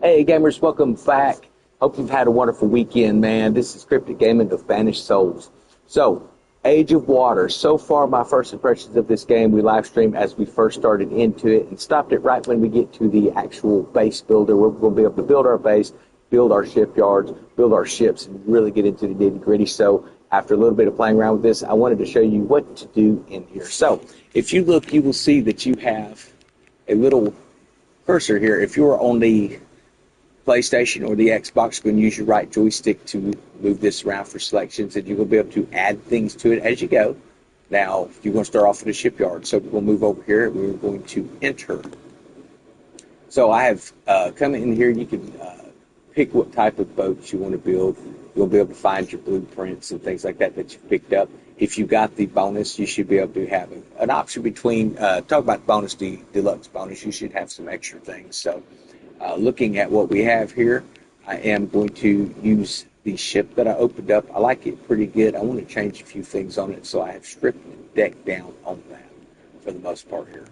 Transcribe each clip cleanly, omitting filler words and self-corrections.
Hey gamers, welcome back. Hope you've had a wonderful weekend, man. This is Cryptic Gaming of Banished Souls. So, Age of Water. So far, my first impressions of this game, we live streamed as we first started into it and stopped it right when we get to the actual base builder. We're going to be able to build our base, build our shipyards, build our ships, and really get into the nitty gritty. So, after a little bit of playing around with this, I wanted to show you what to do in here. So, if you look, you will see that you have a little cursor here. If you're on the PlayStation or the Xbox, you can use your right joystick to move this around for selections, and you will be able to add things to it as you go. Now, you're going to start off with a shipyard, so we'll move over here, and we're going to enter. So I have come in here. You can pick what type of boats you want to build. You'll be able to find your blueprints and things like that that you picked up. If you got the bonus, you should be able to have an option between, talk about bonus, the deluxe bonus, you should have some extra things. So looking at what we have here, I am going to use the ship that I opened up. I like it pretty good. I want to change a few things on it, so I have stripped the deck down on that for the most part here.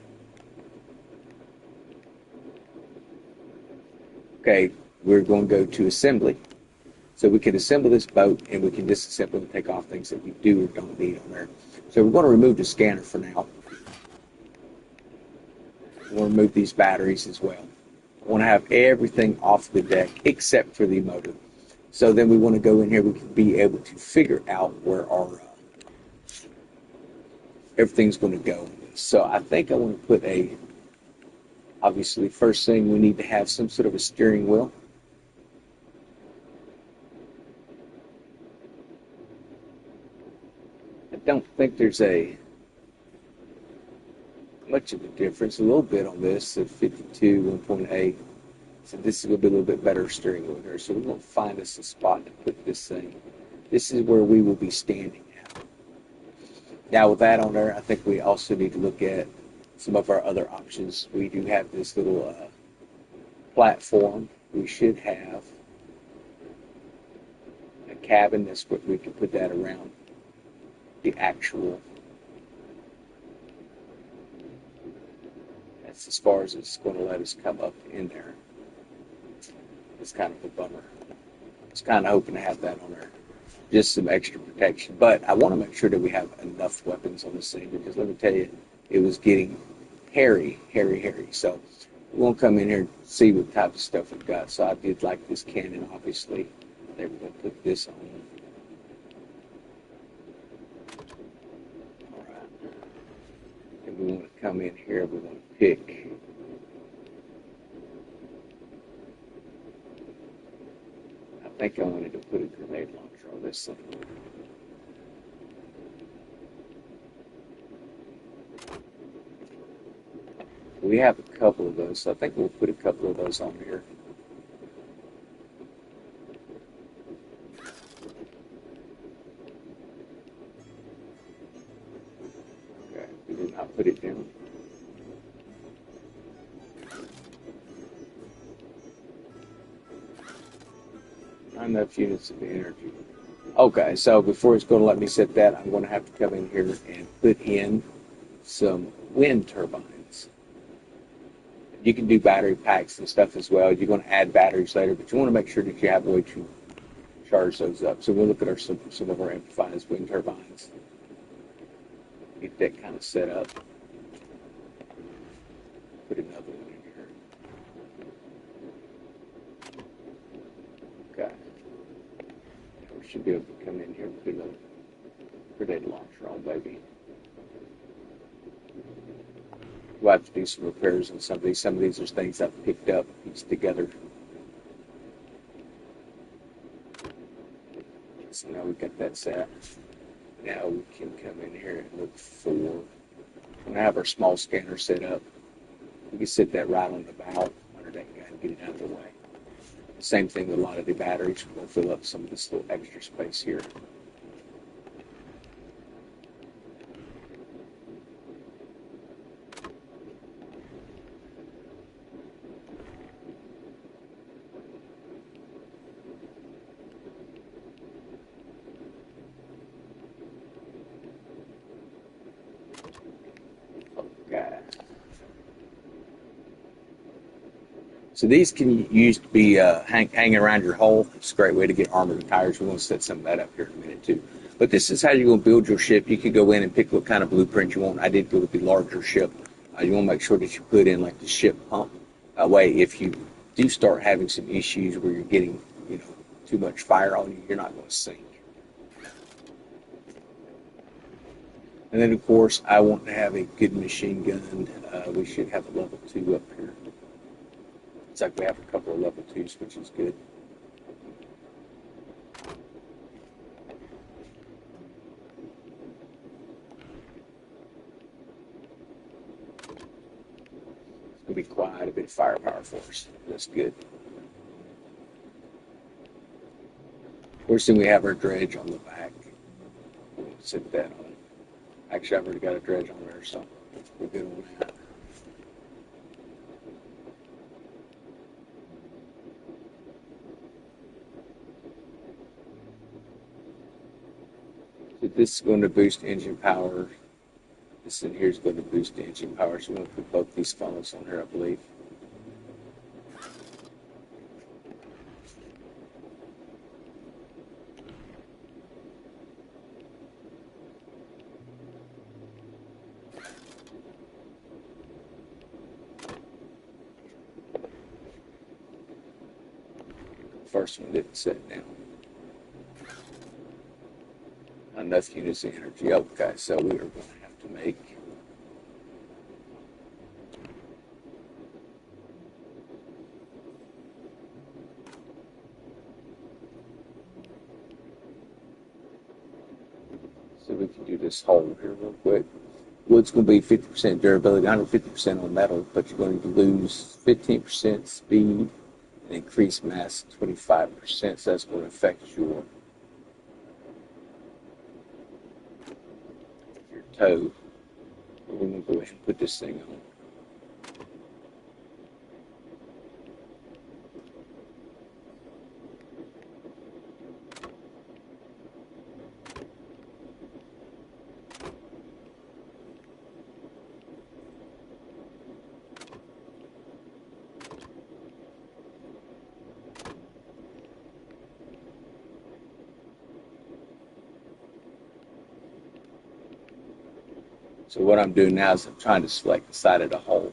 Okay, we're going to go to assembly. So we can assemble this boat, and we can disassemble and take off things that we do or don't need on there. So we're going to remove the scanner for now. We'll remove these batteries as well. I want to have everything off the deck except for the motor. So then we want to go in here. We can be able to figure out where our everything's going to go. So I think I want to put obviously first thing we need to have some sort of a steering wheel. I don't think there's much of a difference. A little bit on this at 52, 1.8. So this is going to be a little bit better steering wheel here. So we're going to find us a spot to put this thing. This is where we will be standing at. Now with that on there, I think we also need to look at some of our other options. We do have this little platform. We should have a cabin. That's what we can put that around the actual. That's as far as it's going to let us come up in there. It's kind of a bummer. I was kind of hoping to have that on there. Just some extra protection. But I want to make sure that we have enough weapons on this thing, because let me tell you, it was getting hairy. So we're going to come in here and see what type of stuff we've got. So I did like this cannon, obviously. They were going to put this on. All right. And we want to come in here. We're going to pick. I think I wanted to put a grenade launcher on this thing. We have a couple of those, so I think we'll put a couple of those on here. Okay, we did not put it down. Not enough units of energy. Okay, so before it's going to let me set that, I'm going to have to come in here and put in some wind turbines. You can do battery packs and stuff as well. You're going to add batteries later, but you want to make sure that you have a way to charge those up. So we'll look at some of our amplifiers, wind turbines. Get that kind of set up. Put another one in here. Okay. Now we should be able to come in here and put a grenade launcher on, baby. We'll have to do some repairs on some of these. Some of these are things I've picked up, pieced together. So now we've got that set. Now we can come in here and look for, we're going to have our small scanner set up. We can set that right on the bow under that guy and get it out of the way. Same thing with a lot of the batteries. We're going to fill up some of this little extra space here. Okay. So these can use to be hanging around your hull. It's a great way to get armor and tires. We're going to set some of that up here in a minute too. But this is how you're going to build your ship. You can go in and pick what kind of blueprint you want. I did go with the larger ship. You want to make sure that you put in like the ship pump. That way, if you do start having some issues where you're getting, too much fire on you, you're not going to sink. And then, of course, I want to have a good machine gun. We should have a level 2 up here. It's like we have a couple of level 2s, which is good. It's going to be quite a bit of firepower for us. That's good. Of course, then we have our dredge on the back. We'll set that on. Actually, I've already got a dredge on there, so we're good on that. So this is going to boost engine power. This in here is going to boost engine power. So we're going to put both these funnels on here, I believe. First one didn't set down. Enough units of energy. Okay, so we are going to have to make so we can do this hole here real quick. Wood's going to be 50% durability, 150% on metal, but you're going to lose 15% speed and increase mass 25%. So that's going to affect your toe. We're going to go ahead and put this thing on. So what I'm doing now is I'm trying to select the side of the hole.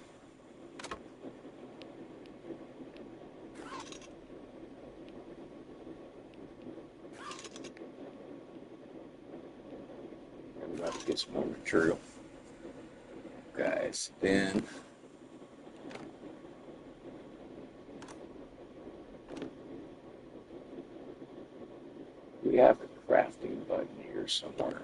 I'm about to get some more material. Guys, then we have a crafting button here somewhere.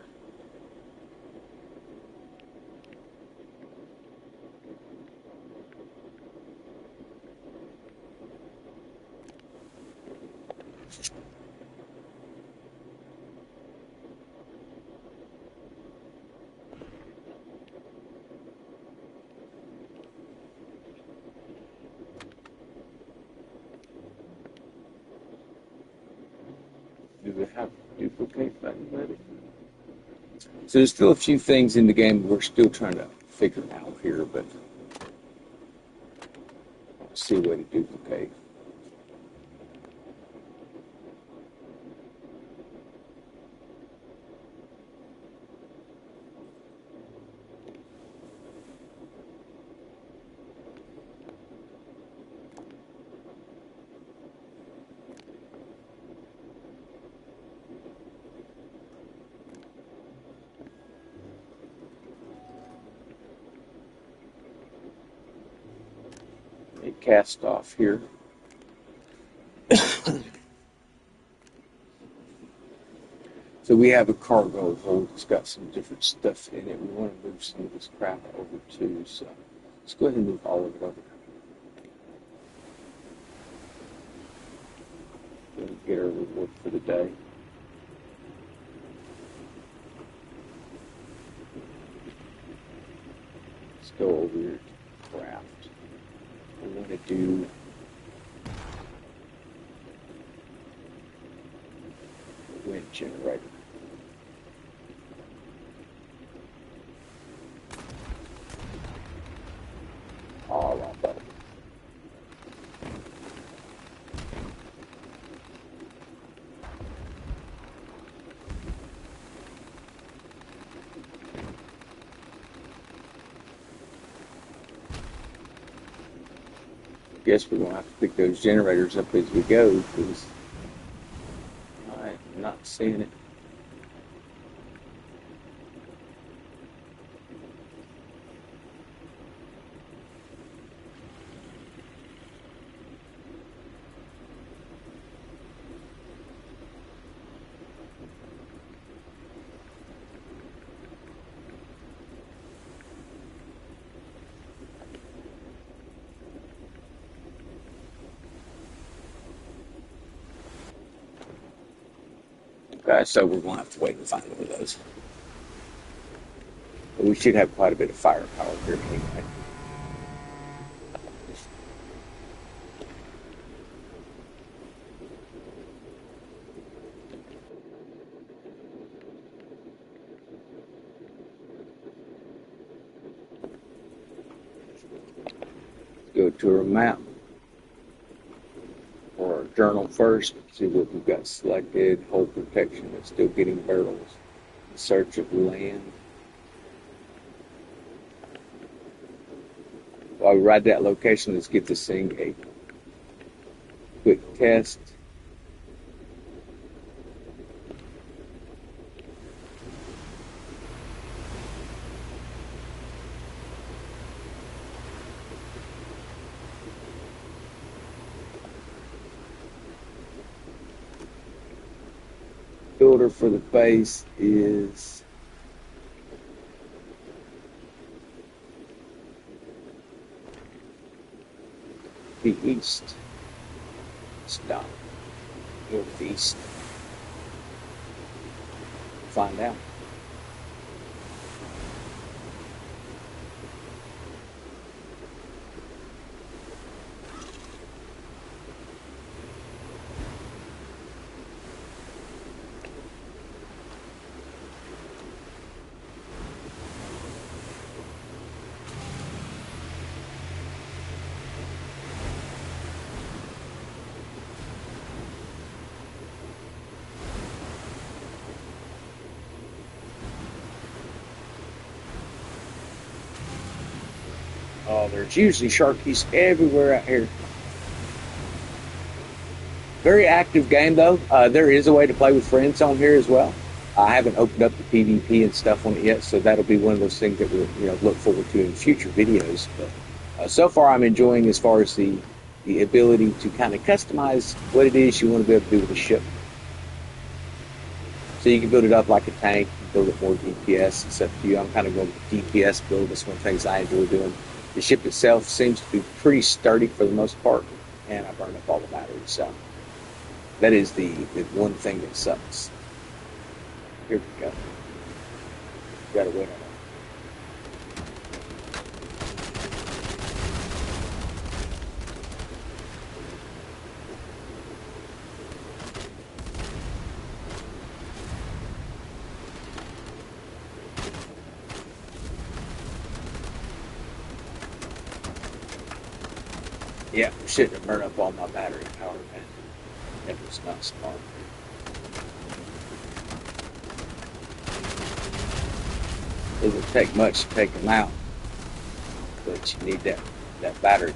Do we have duplicate button ready? So there's still a few things in the game we're still trying to figure out here, but let's see a way to duplicate. Cast off here. So we have a cargo hold. It's got some different stuff in it. We want to move some of this crap over too. So let's go ahead and move all of it over. Get our reward for the day. Let's go over here to craft. We want to do a wind generator. All right, buddy. Guess we're gonna have to pick those generators up as we go because I'm not seeing it. So we're going to have to wait and find one of those. But we should have quite a bit of firepower here anyway. Let's go to our map or our journal first. See what we've got selected. Hold protection. It's still getting barrels. In search of land. While we ride that location, let's get this thing a quick test. Filter for the base is the east. Stop. Northeast. Find out. Oh, there's usually sharkies everywhere out here. Very active game though. There is a way to play with friends on here as well. I haven't opened up the PvP and stuff on it yet, so that'll be one of those things that we'll look forward to in future videos. But so far, I'm enjoying as far as the ability to kind of customize what it is you want to be able to do with a ship. So you can build it up like a tank, build it more DPS. It's up to you. I'm kind of going with DPS build. That's one of the things I enjoy doing. The ship itself seems to be pretty sturdy for the most part, and I burned up all the batteries. So that is the one thing that sucks. Here we go. Gotta wait on it. Yeah, I shouldn't have burned up all my battery power, man. That was not smart. Doesn't take much to take them out, but you need that battery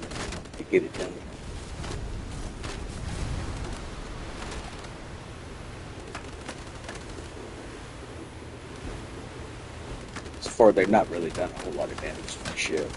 to get it done. So far, they've not really done a whole lot of damage to the ship.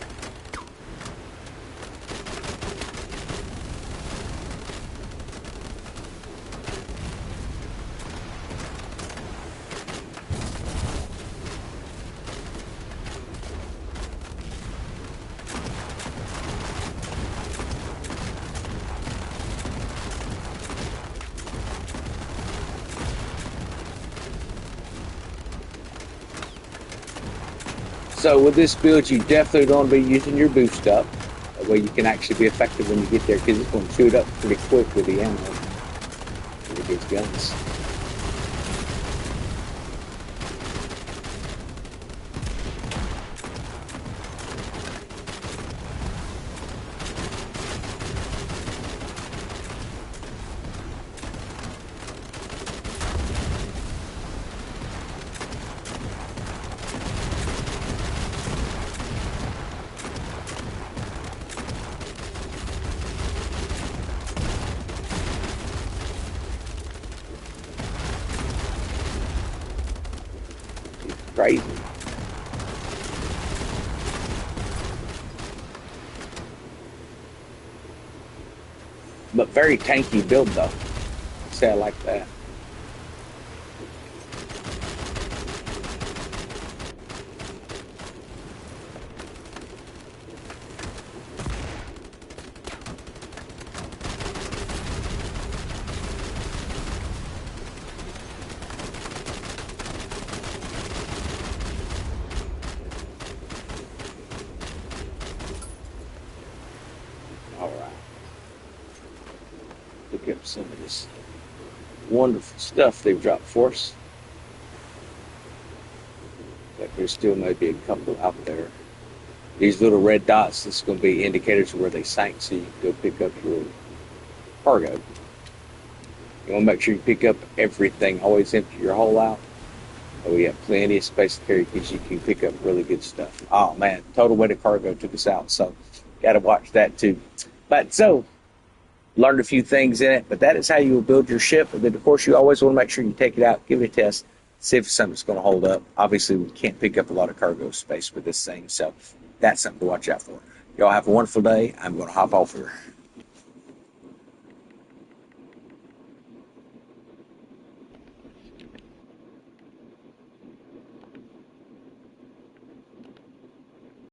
So with this build, you definitely don't want to be using your boost up. That way you can actually be effective when you get there, because it's going to chew it up pretty quick with the ammo, with these guns. Crazy. But very tanky build though. Say I like that. All right. Look up some of this wonderful stuff they've dropped for us. But there still may be a couple out there. These little red dots, this is going to be indicators of where they sank, so you can go pick up your cargo. You want to make sure you pick up everything. Always empty your hole out. But we have plenty of space to carry because you can pick up really good stuff. Oh man, total weight of cargo took us out, so got to watch that too. But so, learned a few things in it, but that is how you will build your ship. And then, of course, you always want to make sure you take it out, give it a test, see if it's something that's going to hold up. Obviously, we can't pick up a lot of cargo space with this thing, so that's something to watch out for. Y'all have a wonderful day. I'm going to hop off here.